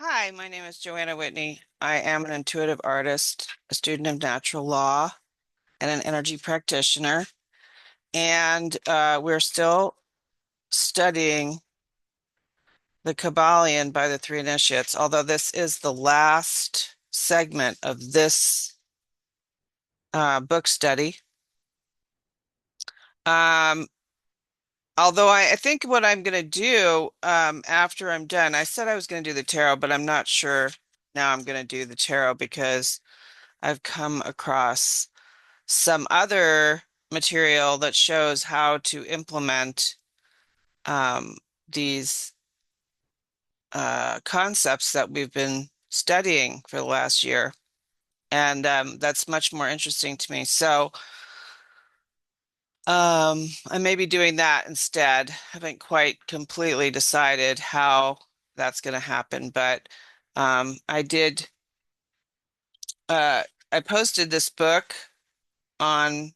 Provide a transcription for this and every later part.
Hi, my name is Joanna Whitney. I am an intuitive artist, a student of natural law, and an energy practitioner. And we're still studying the Kybalion by the Three Initiates, although this is the last segment of this book study. Um, although I think what I'm going to do after I'm done, I said I was going to do the tarot, but I'm not sure now I'm going to do the tarot because I've come across some other material that shows how to implement um, these concepts that we've been studying for the last year. And that's much more interesting to me. So I may be doing that instead. Haven't quite completely decided how that's going to happen, but I did. Uh, I posted this book on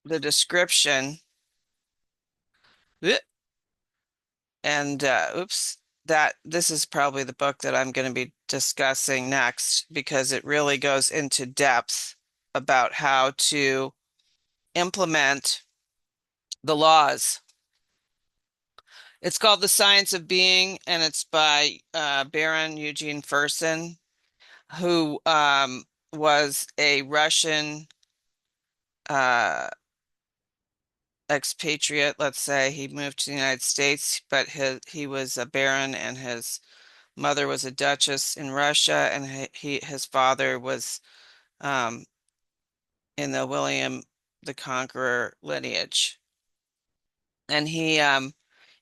the description. And oops, that this is probably the book that I'm going to be discussing next because it really goes into depth about how to implement the laws. It's called The Science of Being, and it's by Baron Eugene Fersen, who was a Russian uh, expatriate, let's say. He moved to the United States, but he was a baron and his mother was a duchess in Russia, and his father was um, in the William the Conqueror lineage. And he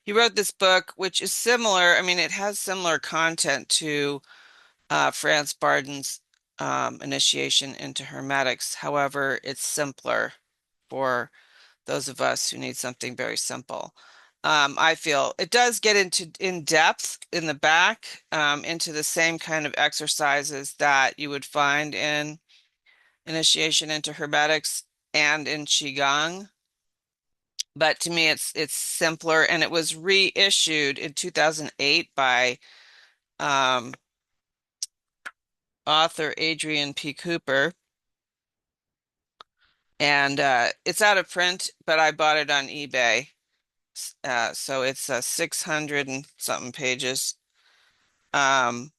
wrote this book, which is similar. I mean, it has similar content to Franz Barden's initiation into Hermetics. However, it's simpler for those of us who need something very simple. I feel it does get into in depth in the back, into the same kind of exercises that you would find in Initiation into Hermetics and in Qigong. But to me, it's simpler, and it was reissued in 2008 by um, author Adrian P. Cooper. And it's out of print, but I bought it on eBay. So it's 600 and something pages. Um,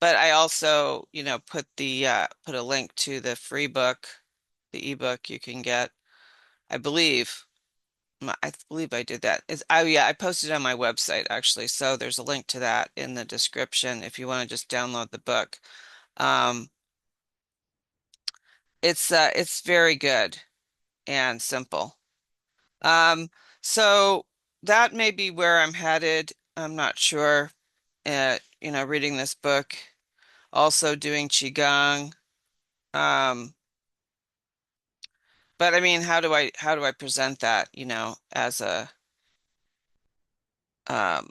but I also, put the put a link to the free book, the ebook you can get. I believe, I believe I did that. Oh yeah, I posted it on my website actually. So there's a link to that in the description if you want to just download the book. Um, it's very good and simple. Um, so that may be where I'm headed. I'm not sure. Reading this book, also doing Qigong. Um, but I mean, how do I present that, as a um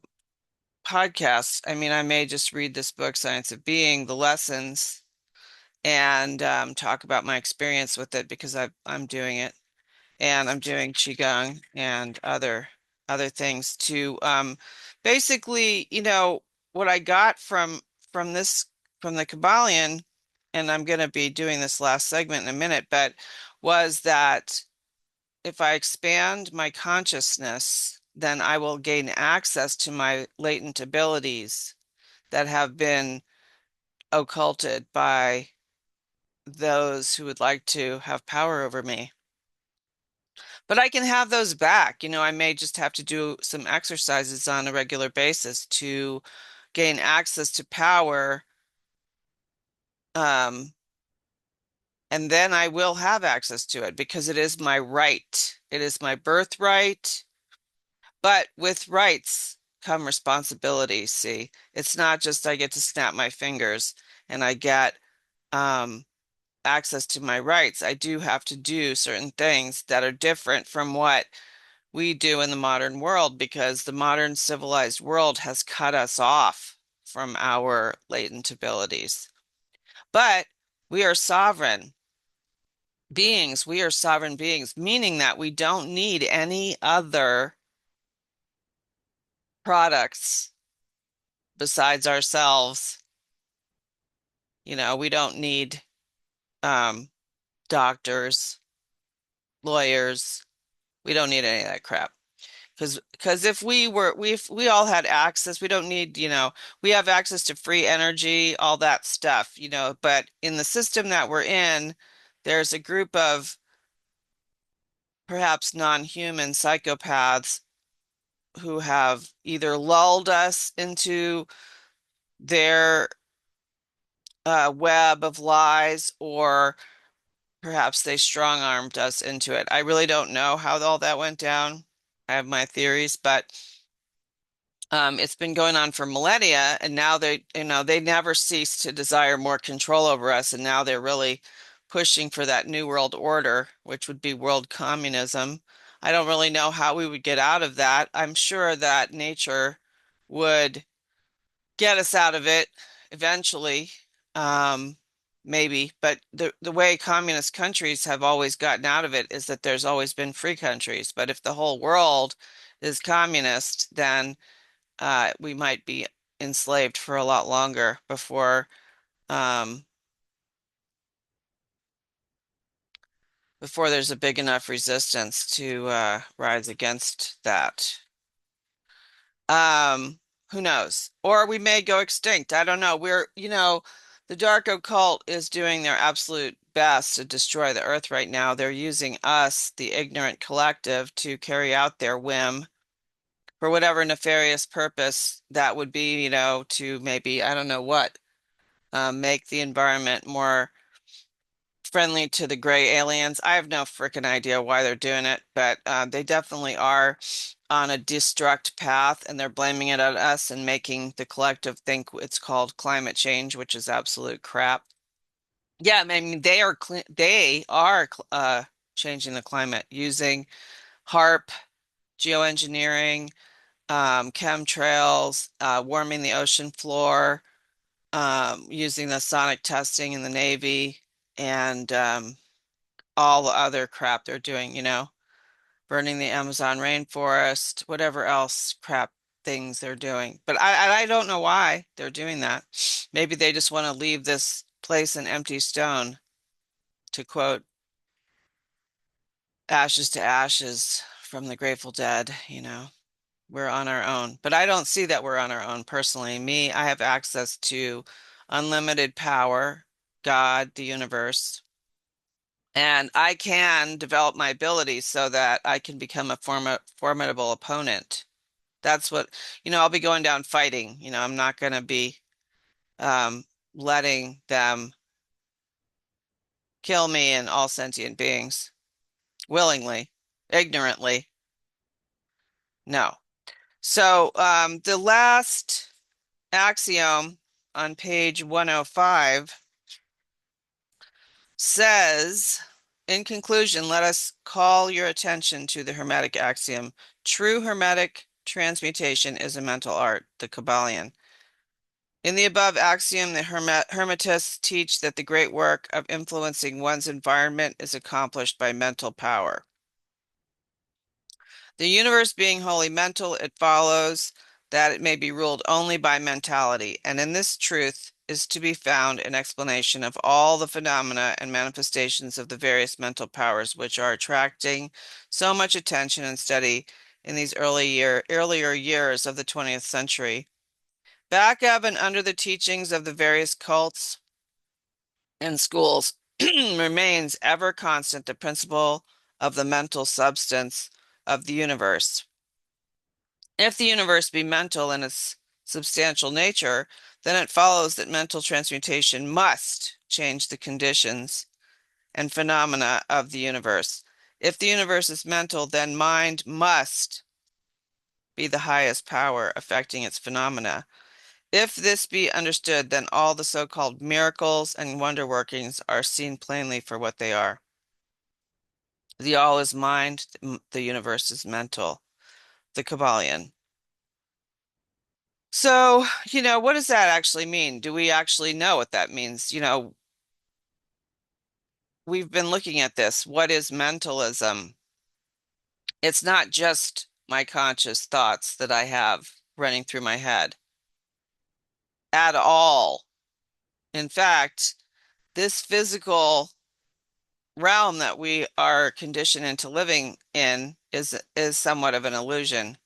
podcast? I mean, I may just read this book, Science of Being, the lessons, and talk about my experience with it because I'm doing it, and I'm doing Qigong and other things to basically, what I got from this from the Kybalion, and I'm going to be doing this last segment in a minute, but was that if I expand my consciousness, then I will gain access to my latent abilities that have been occulted by those who would like to have power over me. But I can have those back. I may just have to do some exercises on a regular basis to gain access to power. Um, and then I will have access to it because it is my right. It is my birthright. But with rights come responsibilities. See, it's not just I get to snap my fingers and I get um, access to my rights. I do have to do certain things that are different from what we do in the modern world because the modern civilized world has cut us off from our latent abilities. But we are sovereign beings. We are sovereign beings, meaning that we don't need any other products besides ourselves. We don't need um, doctors, lawyers. We don't need any of that crap. Because if we all had access, we don't need, we have access to free energy, all that stuff, but in the system that we're in, there's a group of perhaps non-human psychopaths who have either lulled us into their web of lies, or perhaps they strong-armed us into it. I really don't know how all that went down. I have my theories, but it's been going on for millennia, and now they never cease to desire more control over us, and now they're really pushing for that new world order, which would be world communism. I don't really know how we would get out of that. I'm sure that nature would get us out of it eventually, um, maybe. But the way communist countries have always gotten out of it is that there's always been free countries. But if the whole world is communist, then we might be enslaved for a lot longer um, before there's a big enough resistance to rise against that. Um, who knows? Or we may go extinct. I don't know. The dark occult is doing their absolute best to destroy the earth right now. They're using us, the ignorant collective, to carry out their whim for whatever nefarious purpose that would be, to maybe, I don't know what, make the environment more friendly to the gray aliens. I have no freaking idea why they're doing it, but they definitely are on a destruct path, and they're blaming it on us and making the collective think it's called climate change, which is absolute crap. Yeah, I mean they are changing the climate using HARP, geoengineering, chemtrails, warming the ocean floor, using the sonic testing in the Navy, and all the other crap they're doing, burning the Amazon rainforest, whatever else crap things they're doing. But I don't know why they're doing that. Maybe they just want to leave this place an empty stone, to quote Ashes to Ashes from the Grateful Dead, we're on our own. But I don't see that we're on our own personally. Me, I have access to unlimited power, God, the universe, and I can develop my abilities so that I can become a formidable opponent. That's what, I'll be going down fighting. I'm not going to be um, letting them kill me and all sentient beings willingly, ignorantly. No. So the last axiom on page 105 says, in conclusion, let us call your attention to the Hermetic axiom. True Hermetic transmutation is a mental art, the Kybalion. In the above axiom, the Hermetists teach that the great work of influencing one's environment is accomplished by mental power. The universe being wholly mental, it follows that it may be ruled only by mentality, and in this truth is to be found an explanation of all the phenomena and manifestations of the various mental powers which are attracting so much attention and study in these earlier years of the 20th century. Back of and under the teachings of the various cults and schools remains ever constant the principle of the mental substance of the universe. If the universe be mental in its substantial nature, then it follows that mental transmutation must change the conditions and phenomena of the universe. If the universe is mental, then mind must be the highest power affecting its phenomena. If this be understood, then all the so-called miracles and wonder workings are seen plainly for what they are. The all is mind, the universe is mental. The Kybalion. So, what does that actually mean? Do we actually know what that means? We've been looking at this. What is mentalism? It's not just my conscious thoughts that I have running through my head. at all. In fact, this physical realm that we are conditioned into living in is somewhat of an illusion.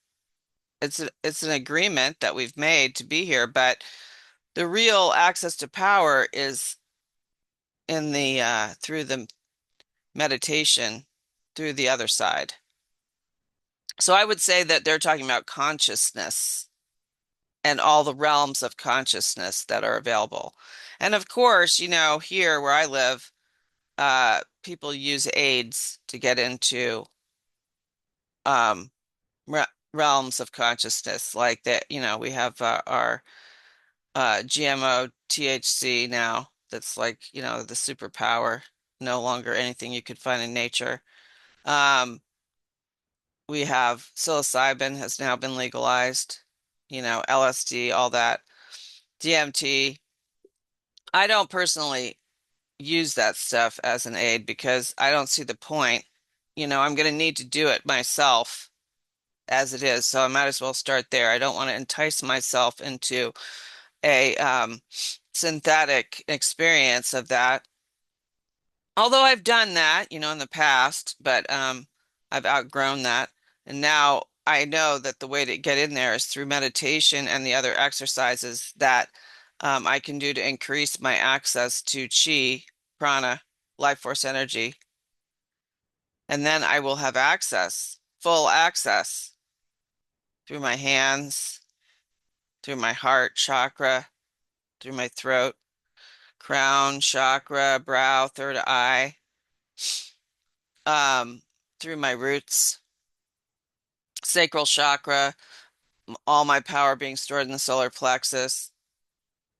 It's an agreement that we've made to be here, but the real access to power is in the through the meditation through the other side. So I would say that they're talking about consciousness and all the realms of consciousness that are available. And of course, here where I live, people use aids to get into um, re realms of consciousness, like that. We have our GMO THC now. That's like, the superpower, no longer anything you could find in nature. Um, we have psilocybin has now been legalized, LSD, all that, DMT. I don't personally use that stuff as an aid because I don't see the point. I'm going to need to do it myself as it is, so I might as well start there. I don't want to entice myself into a synthetic experience of that. Although I've done that, in the past, but I've outgrown that. And now I know that the way to get in there is through meditation and the other exercises that I can do to increase my access to chi, prana, life force energy. And then I will have access, full access through my hands, through my heart chakra, through my throat, crown chakra, brow, third eye, um, through my roots, sacral chakra, all my power being stored in the solar plexus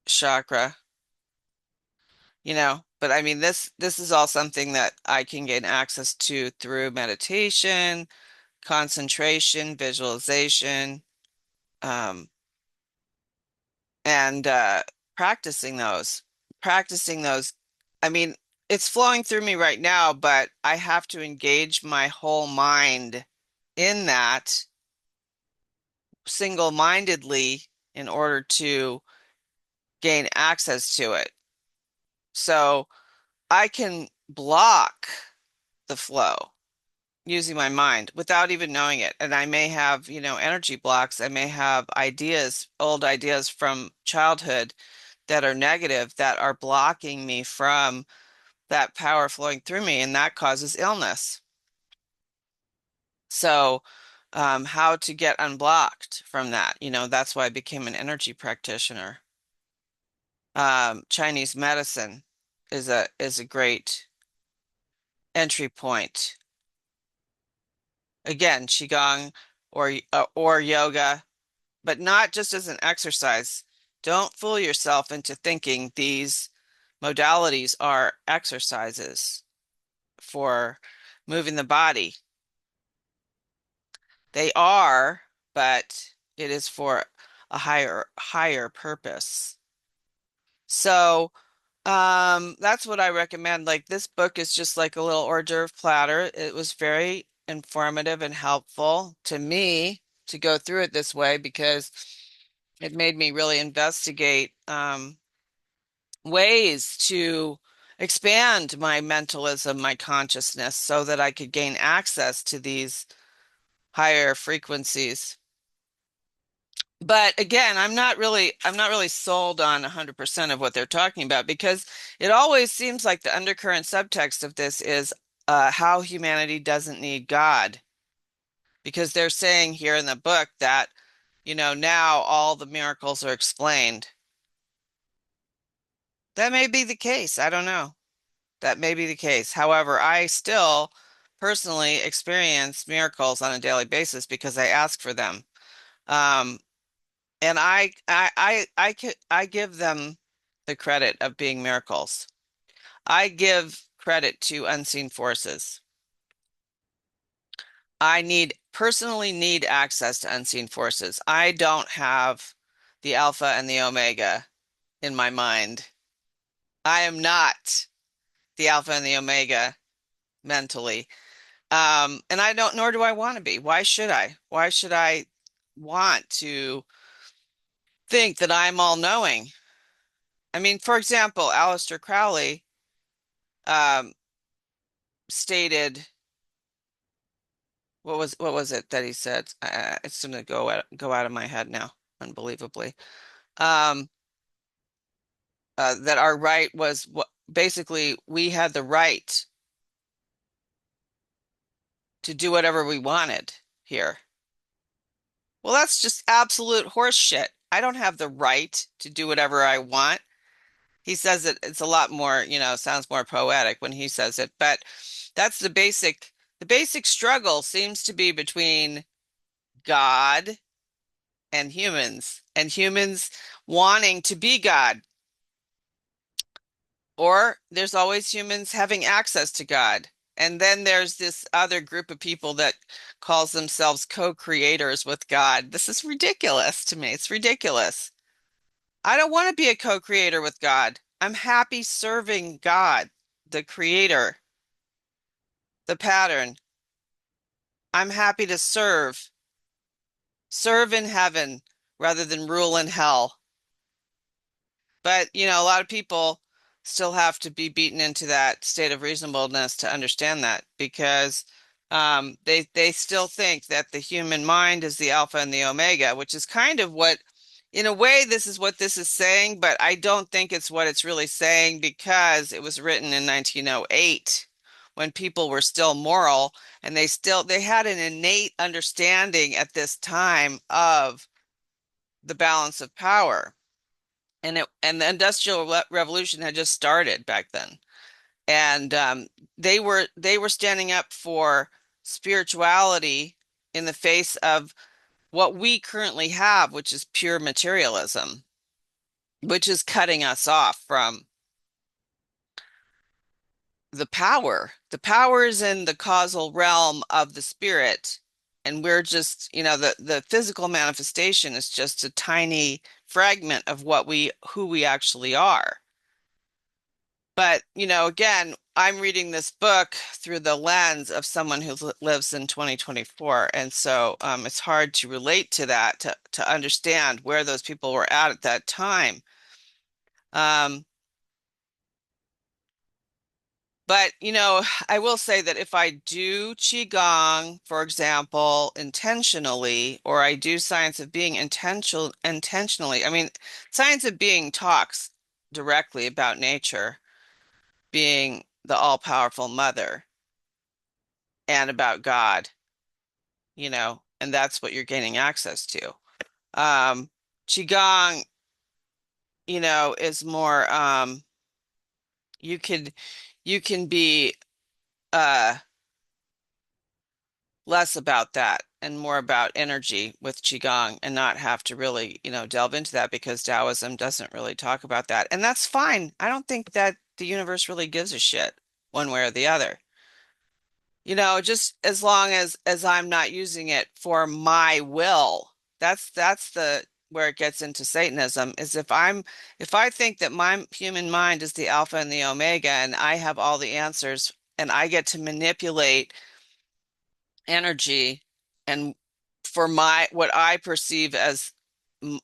chakra, But I mean, this is all something that I can gain access to through meditation, concentration, visualization, um, and practicing those. Practicing those. I mean, it's flowing through me right now, but I have to engage my whole mind in that single-mindedly in order to gain access to it. So I can block the flow using my mind without even knowing it. And I may have, energy blocks. I may have ideas, old ideas from childhood that are negative that are blocking me from that power flowing through me, and that causes illness. So, how to get unblocked from that? That's why I became an energy practitioner. Chinese medicine is a great entry point. Again, qigong or yoga, but not just as an exercise. Don't fool yourself into thinking these modalities are exercises for moving the body. They are, but it is for a higher purpose. So, that's what I recommend. Like this book is just like a little hors d'oeuvre platter. It was very informative and helpful to me to go through it this way because it made me really investigate ways to expand my mentalism, my consciousness, so that I could gain access to these higher frequencies. But again, I'm not really sold on 100% of what they're talking about because it always seems like the undercurrent subtext of this is how humanity doesn't need God. Because they're saying here in the book that, now all the miracles are explained. That may be the case. I don't know. That may be the case. However, I still personally experience miracles on a daily basis because I ask for them. Um, And I give them the credit of being miracles. I give credit to unseen forces. Personally need access to unseen forces. I don't have the alpha and the omega in my mind. I am not the alpha and the omega mentally. And I don't, nor do I want to be. Why should I? Why should I want to think that I'm all knowing. I mean, for example, Aleister Crowley um, stated, what was it that he said? It's going to go out of my head now, unbelievably. Um, that our right was what basically we had the right to do whatever we wanted here. Well, that's just absolute horse shit. I don't have the right to do whatever I want. He says it's a lot more, sounds more poetic when he says it, but that's the basic struggle seems to be between God and humans wanting to be God. Or there's always humans having access to God. And then there's this other group of people that calls themselves co-creators with God. This is ridiculous to me. It's ridiculous. I don't want to be a co-creator with God. I'm happy serving God, the creator, the pattern. I'm happy to serve in heaven rather than rule in hell. But, a lot of people still have to be beaten into that state of reasonableness to understand that because they still think that the human mind is the alpha and the omega, which is kind of what, in a way, this is what this is saying, but I don't think it's what it's really saying because it was written in 1908 when people were still moral and they had an innate understanding at this time of the balance of power and the Industrial Revolution had just started back then, and they were standing up for spirituality in the face of what we currently have, which is pure materialism, which is cutting us off from the power. The power is in the causal realm of the spirit, and we're just, the physical manifestation is just a tiny fragment of who we actually are. But, again, I'm reading this book through the lens of someone who lives in 2024. And so it's hard to relate to that, to understand where those people were at that time. Um, but, I will say that if I do Qigong, for example, intentionally, or I do Science of Being intentionally, I mean, Science of Being talks directly about nature being the all-powerful mother and about God, and that's what you're gaining access to. Qigong, is more you could you can be uh less about that and more about energy with Qigong and not have to really, delve into that because Taoism doesn't really talk about that. And that's fine. I don't think that the universe really gives a shit one way or the other. Just as long as I'm not using it for my will. That's the where it gets into Satanism is if I think that my human mind is the alpha and the omega and I have all the answers and I get to manipulate energy and for my what I perceive as m-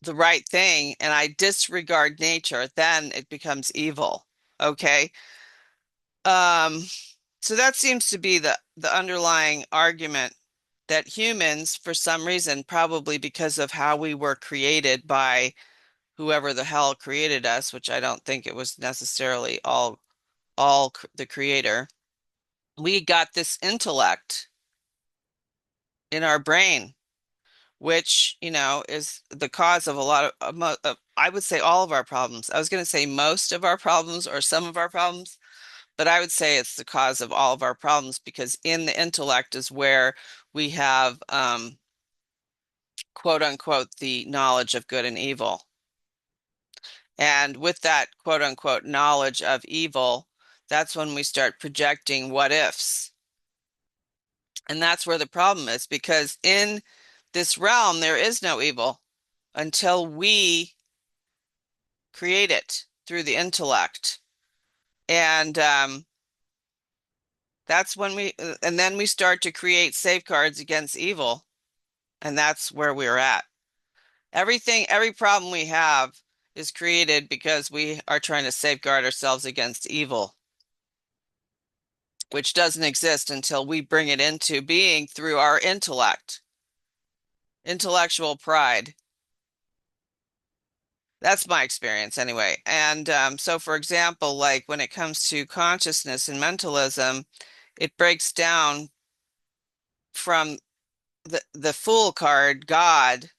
the right thing and I disregard nature, then it becomes evil. Okay? Um So that seems to be the underlying argument that humans, for some reason, probably because of how we were created by whoever the hell created us, which I don't think it was necessarily the creator, we got this intellect in our brain, which, is the cause of a lot I would say all of our problems. I was going to say most of our problems or some of our problems. But I would say it's the cause of all of our problems because in the intellect is where we have, quote unquote, the knowledge of good and evil. And with that quote unquote knowledge of evil, that's when we start projecting what ifs. And that's where the problem is because in this realm, there is no evil until we create it through the intellect. And and then we start to create safeguards against evil. And that's where we're at. Every problem we have is created because we are trying to safeguard ourselves against evil, which doesn't exist until we bring it into being through our intellect, intellectual pride. That's my experience anyway. And so, for example, like when it comes to consciousness and mentalism, it breaks down from the Fool card, God,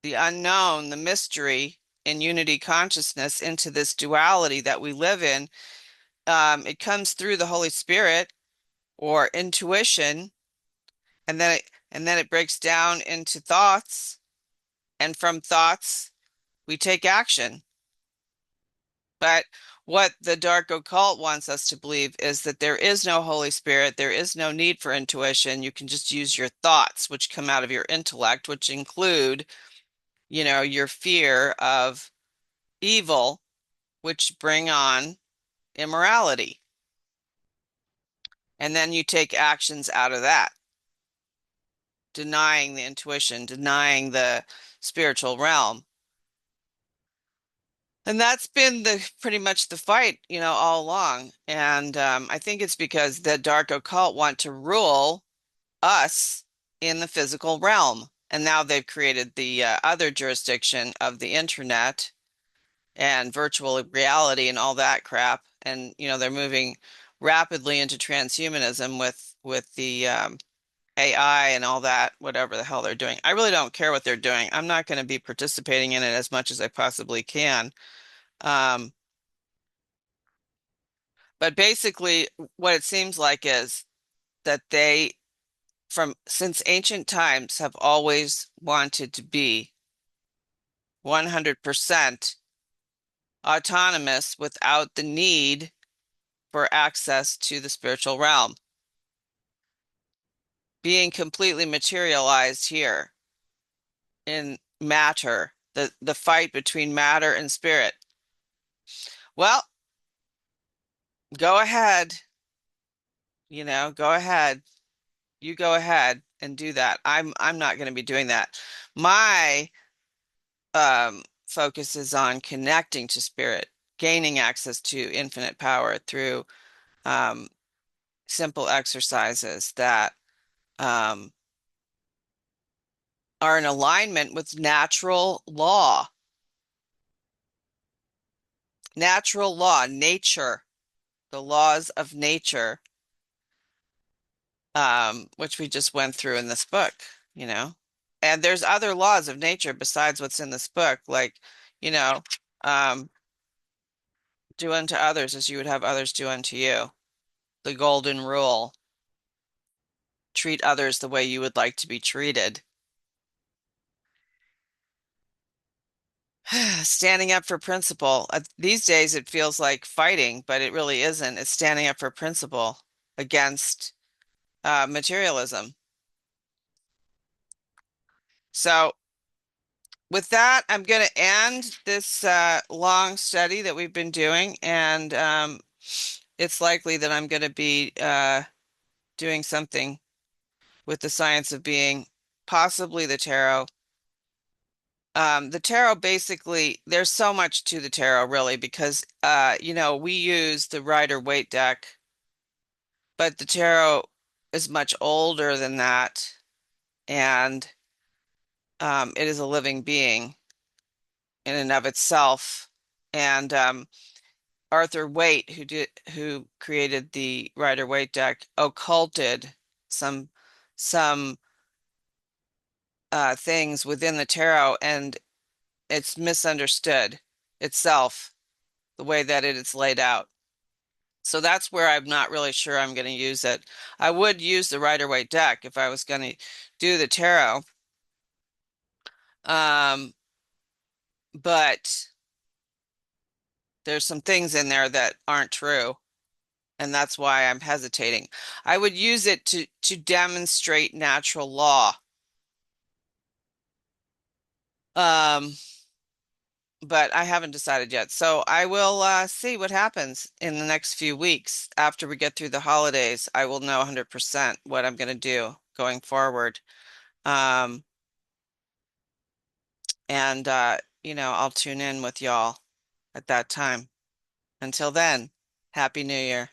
the unknown, the mystery in unity consciousness into this duality that we live in. It comes through the Holy Spirit or intuition, and then it breaks down into thoughts, and from thoughts we take action. But what the dark occult wants us to believe is that there is no Holy Spirit, there is no need for intuition. You can just use your thoughts, which come out of your intellect, which include, your fear of evil, which bring on immorality. And then you take actions out of that, denying the intuition, denying the spiritual realm. And that's been the pretty much the fight, all along. And I think it's because the dark occult want to rule us in the physical realm. And now they've created the other jurisdiction of the internet and virtual reality and all that crap. And they're moving rapidly into transhumanism with the AI and all that, whatever the hell they're doing. I really don't care what they're doing. I'm not going to be participating in it as much as I possibly can. Um, but basically, what it seems like is that they, from since ancient times, have always wanted to be 100% autonomous without the need for access to the spiritual realm, being completely materialized here in matter, the fight between matter and spirit. Well, go ahead, go ahead. You go ahead and do that. I'm not going to be doing that. My focus is on connecting to spirit, gaining access to infinite power through um, simple exercises that um, are in alignment with natural law. Natural law, nature, the laws of nature, which we just went through in this book, you know. And there's other laws of nature besides what's in this book, like, you know, um, do unto others as you would have others do unto you. The golden rule, treat others the way you would like to be treated. Standing up for principle. These days it feels like fighting, but it really isn't. It's standing up for principle against materialism. So with that, I'm going to end this long study that we've been doing, and it's likely that I'm going to be doing something with the science of being, possibly the tarot. The tarot basically, there's so much to the tarot really because we use the Rider-Waite deck, but the tarot is much older than that, and it is a living being in and of itself. And Arthur Waite, who created the Rider-Waite deck, occulted some things within the tarot, and it's misunderstood itself the way that it is laid out. So that's where I'm not really sure I'm going to use it. I would use the Rider-Waite deck if I was going to do the tarot. Um, but there's some things in there that aren't true, and that's why I'm hesitating. I would use it to demonstrate natural law. Um, but I haven't decided yet. So I will see what happens in the next few weeks after we get through the holidays. I will know 100% what I'm going to do going forward. Um, And, I'll tune in with y'all at that time. Until then, Happy New Year.